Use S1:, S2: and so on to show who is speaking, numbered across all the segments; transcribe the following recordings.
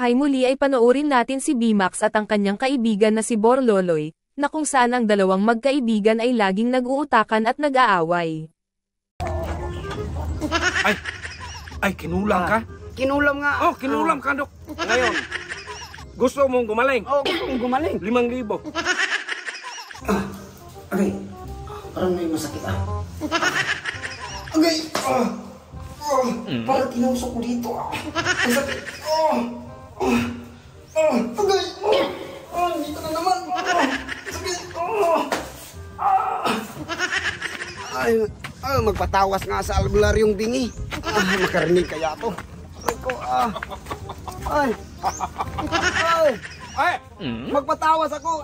S1: Hay muli ay panoorin natin si Bimax at ang kanyang kaibigan na si Borloloy, na kung saan ang dalawang magkaibigan ay laging nag-uutakan at nag-aaway.
S2: Ay, kinulam ka?
S3: Kinulam nga.
S2: Oh, kinulam ka, Dok. Ngayon, gusto mong gumaling?
S3: Oh, gusto mong gumaling.
S2: 5,000.
S3: Agay, parang may masakit Agay, parang tinusok ko dito Ang sakit. Agay, dito na naman. Sakit. Magpatawas nga sa albularyong bingi. Makarinig kaya to. Magpatawas ako.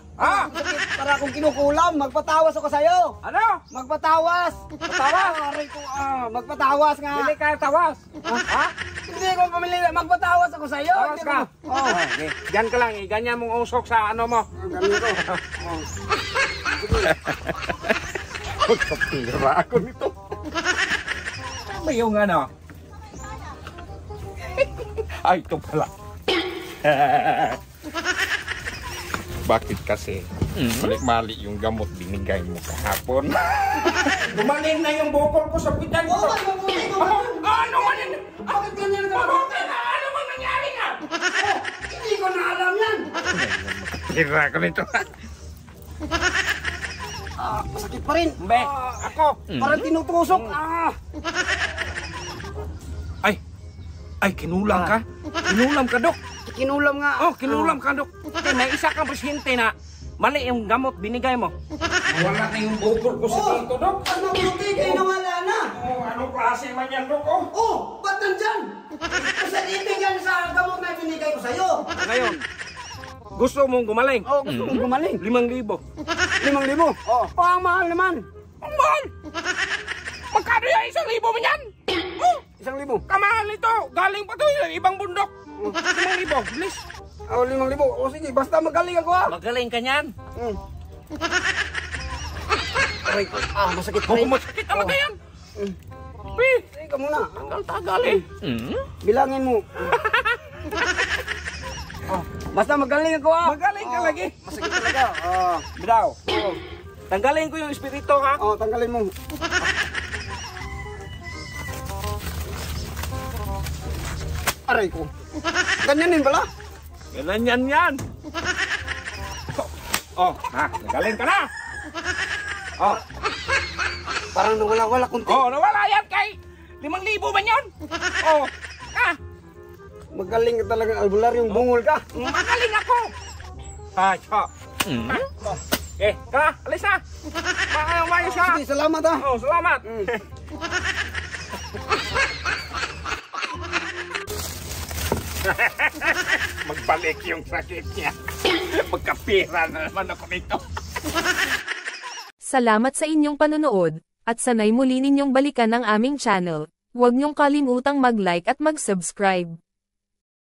S3: Sakit, para akong kinukulam. Magpatawas ako sa'yo.
S2: Ano?
S3: Magpatawas. Magpatawas nga.
S2: Bili ka tawas. Ha?
S3: Hindi ko pamili. Magpatawas ako sa'yo.
S2: Tawas ka? Okay. Diyan ka lang. Ganyan mong usok sa ano mo.
S3: Ganito.
S2: Magkapira ako nito. Ano yung ano? Ay, ito pala. Bakit kasi mali-mali yung gamot binigay mo kahapon? Gumaling na yung bukol ko sa pitan ko. Ano man yun?
S3: Bakit ganyan ka?
S2: Ano man nangyari nga?
S3: Hindi ko na alam yan.
S2: Magkapira ako nito.
S3: Masakit pa rin.
S2: Mbe, ako.
S3: Parang tinutusok.
S2: Ay, kinulam ka? Kinulam ka, Dok.
S3: Kinulam nga.
S2: Oh, kinulam ka, Dok. May isa kang presidente na mali yung gamot binigay mo. Wala na yung bukol ko sa dito, Dok.
S3: Ano buti kayo nawala na?
S2: Oh, anong klase man yan, Dok?
S3: Ba't nandyan? Kasi ibigyan sa gamot na binigay ko sa'yo.
S2: Ngayon, gusto mong gumaling?
S3: Gusto mong gumaling.
S2: 5,000.
S3: 5,000? Ang mahal naman.
S2: Ang mahal! Magkano yan? 1,000 mo yan?
S3: 1,000.
S2: Kamahal ito! Galing pa to yung ibang bundok. 5,000, bilis.
S3: 5,000. Sige, basta magaling ako
S2: Magaling ka niyan.
S3: Masakit pa
S2: Oh,
S3: rin.
S2: masakit talaga yan.
S3: Sige ka muna.
S2: Tagal eh.
S3: Bilangin mo. Basta magaling ako
S2: Magaling ka lagi.
S3: Masakit talaga.
S2: Bidaw. Tanggalin ko yung espiritu, ha?
S3: Tanggalin mo. Aray ko. Ganyan din pala.
S2: Ganyan yan. Nagaling ka na.
S3: Parang nawala-wala kunti.
S2: Nawala yan kay 5,000 man yun.
S3: Magaling ka talaga, albularyong bungol ka.
S2: Magaling ako. Alis na. Maayos ka.
S3: Sige, salamat
S2: Salamat. Magbalik yung sakit niya. Magkapira na naman ako nito.
S1: Salamat sa inyong panonood, at sanay muli ninyong balikan ang aming channel. Huwag niyong kalimutang mag-like at mag-subscribe.